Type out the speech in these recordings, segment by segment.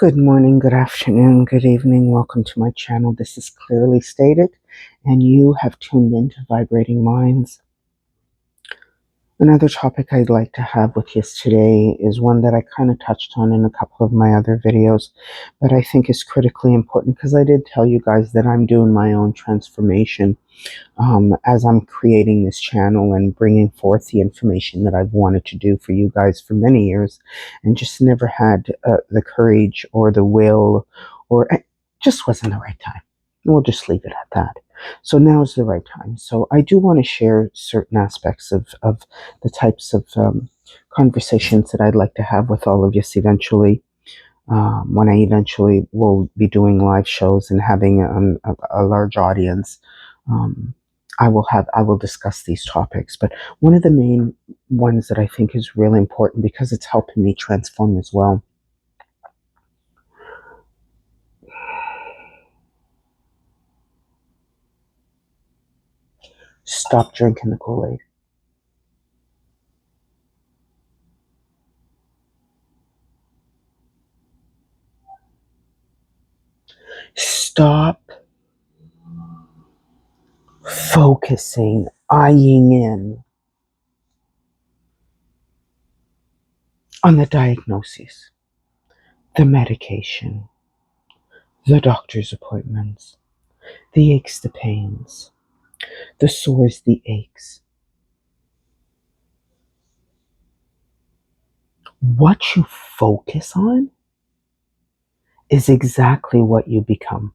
Good morning, good afternoon, good evening. Welcome to my channel. This is Clearly Stated, and you have tuned into Vibrating Minds. Another topic I'd like to have with you today is one that I kind of touched on in a couple of my other videos, but I think is critically important because I did tell you guys that I'm doing my own transformation as I'm creating this channel and bringing forth the information that I've wanted to do for you guys for many years and just never had the courage or the will, or it just wasn't the right time. We'll just leave it at that. So now is the right time. So I do want to share certain aspects of the types of conversations that I'd like to have with all of you eventually. When I eventually will be doing live shows and having a large audience, I will discuss these topics. But one of the main ones that I think is really important because it's helping me transform as well. Stop drinking the KoolAid. Stop focusing, eyeing in on the diagnoses, the medication, the doctor's appointments, the aches, the pains, the sores, the aches. What you focus on is exactly what you become.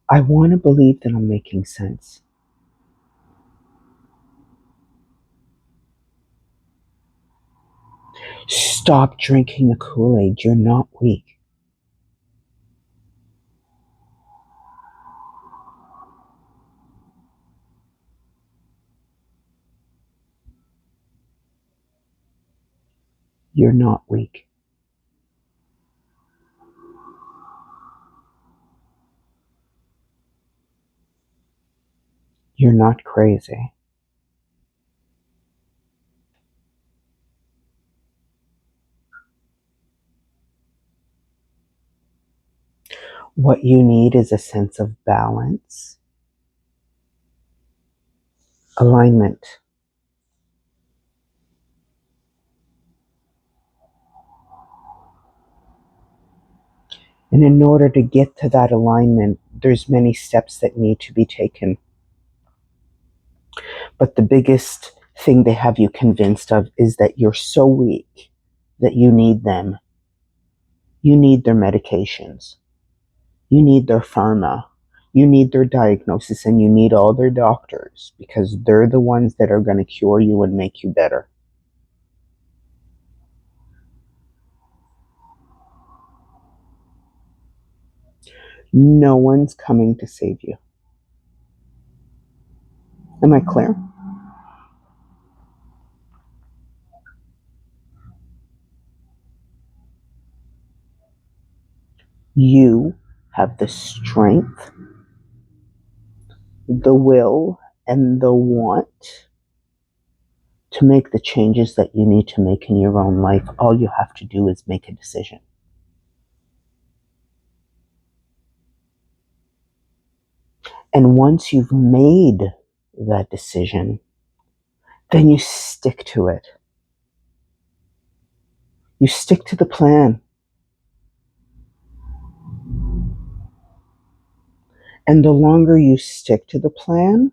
I want to believe that I'm making sense. Stop drinking the KoolAid. You're not weak. You're not weak. You're not crazy. What you need is a sense of balance, alignment. And in order to get to that alignment, there's many steps that need to be taken. But the biggest thing they have you convinced of is that you're so weak that you need them. You need their medications. You need their pharma. You need their diagnosis, and you need all their doctors because they're the ones that are going to cure you and make you better. No one's coming to save you. Am I clear? You have the strength, the will, and the want to make the changes that you need to make in your own life. All you have to do is make a decision. And once you've made that decision, then you stick to it. You stick to the plan. And the longer you stick to the plan,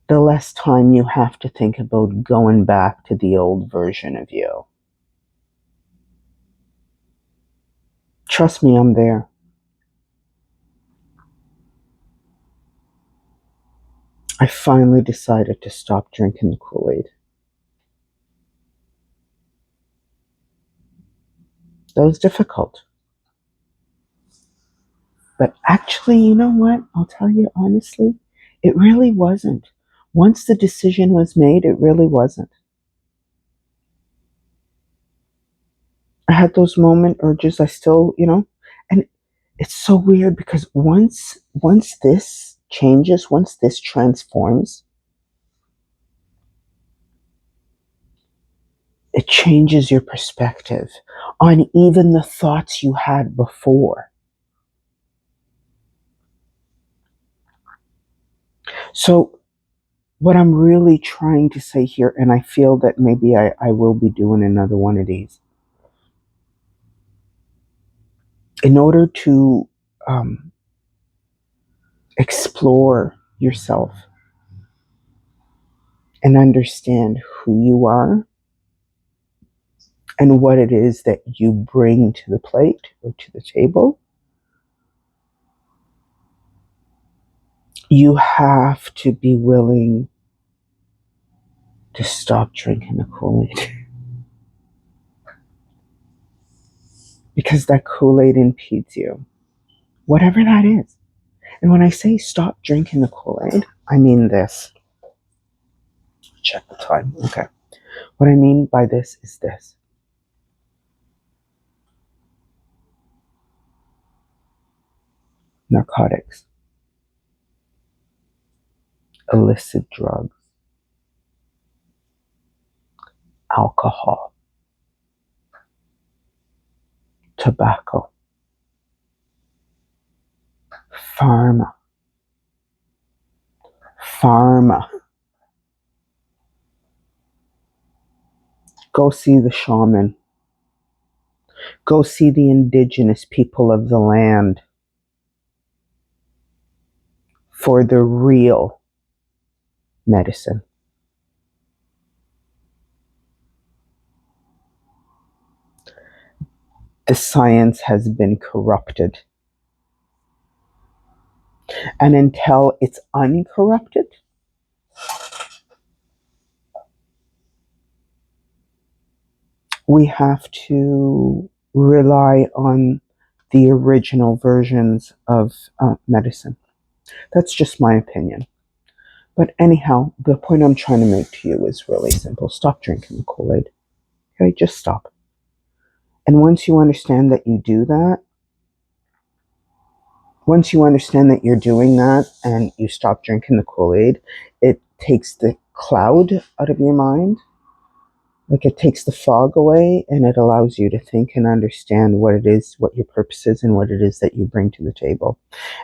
the less time you have to think about going back to the old version of you. Trust me, I'm there. I finally decided to stop drinking the KoolAid. That was difficult. But actually, you know what? I'll tell you honestly, it really wasn't. Once the decision was made, it really wasn't. I had those moment urges. I still, and it's so weird because once this changes, once this transforms, It changes your perspective on even the thoughts you had before. So what I'm really trying to say here, and I feel that maybe I will be doing another one of these, in order to explore yourself and understand who you are and what it is that you bring to the plate or to the table, you have to be willing to stop drinking the KoolAid. Because that KoolAid impedes you, whatever that is. And when I say stop drinking the KoolAid, I mean this. Check the time. Okay. What I mean by this is this. Narcotics, illicit drugs, alcohol, tobacco, pharma. Go see the shaman. Go see the indigenous people of the land for the real medicine. The science has been corrupted. And until it's uncorrupted, we have to rely on the original versions of medicine. That's just my opinion. But anyhow, the point I'm trying to make to you is really simple. Stop drinking the KoolAid. Okay, just stop. And once you understand that you do that, once you understand that you're doing that and you stop drinking the KoolAid, it takes the cloud out of your mind. Like, it takes the fog away, and it allows you to think and understand what it is, what your purpose is, and what it is that you bring to the table.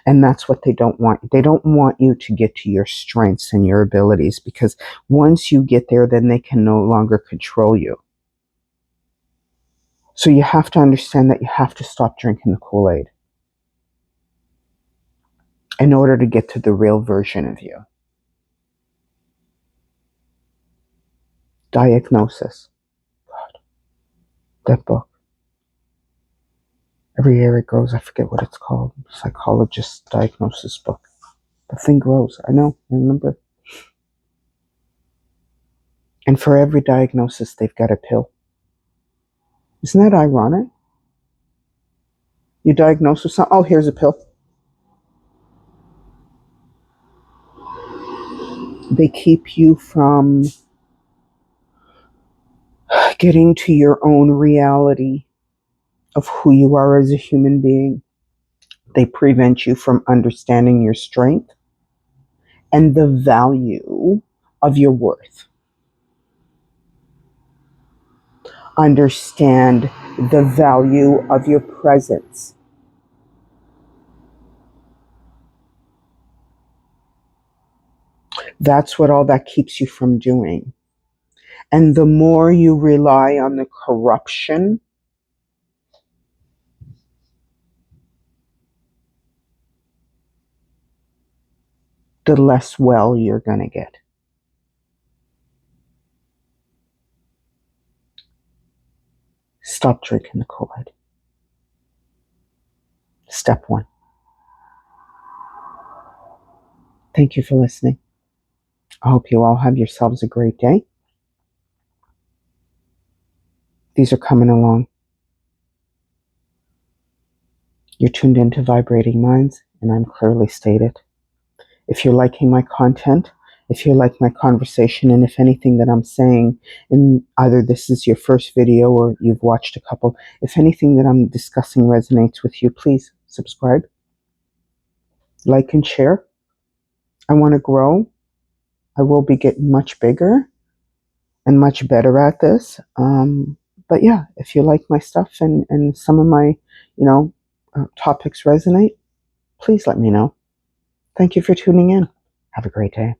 And that's what they don't want. They don't want you to get to your strengths and your abilities, because once you get there, then they can no longer control you. So you have to understand that you have to stop drinking the KoolAid in order to get to the real version of you. Diagnosis. God, that book. Every year it grows. I forget what it's called. Psychologist diagnosis book. The thing grows. I know. I remember. And for every diagnosis, they've got a pill. Isn't that ironic? You diagnose with something. Oh, here's a pill. They keep you from getting to your own reality of who you are as a human being. They prevent you from understanding your strength and the value of your worth. Understand the value of your presence. That's what all that keeps you from doing. And the more you rely on the corruption, the less well you're going to get. Stop drinking the KoolAid. Step 1. Thank you for listening. I hope you all have yourselves a great day. These are coming along. You're tuned into Vibrating Minds, and I'm clearly stated. If you're liking my content, if you like my conversation, and if anything that I'm saying, and either this is your first video or you've watched a couple, if anything that I'm discussing resonates with you, please subscribe, like, and share. I want to grow. I will be getting much bigger. and much better at this. But yeah, if you like my stuff and some of my, topics resonate, please let me know. Thank you for tuning in. Have a great day.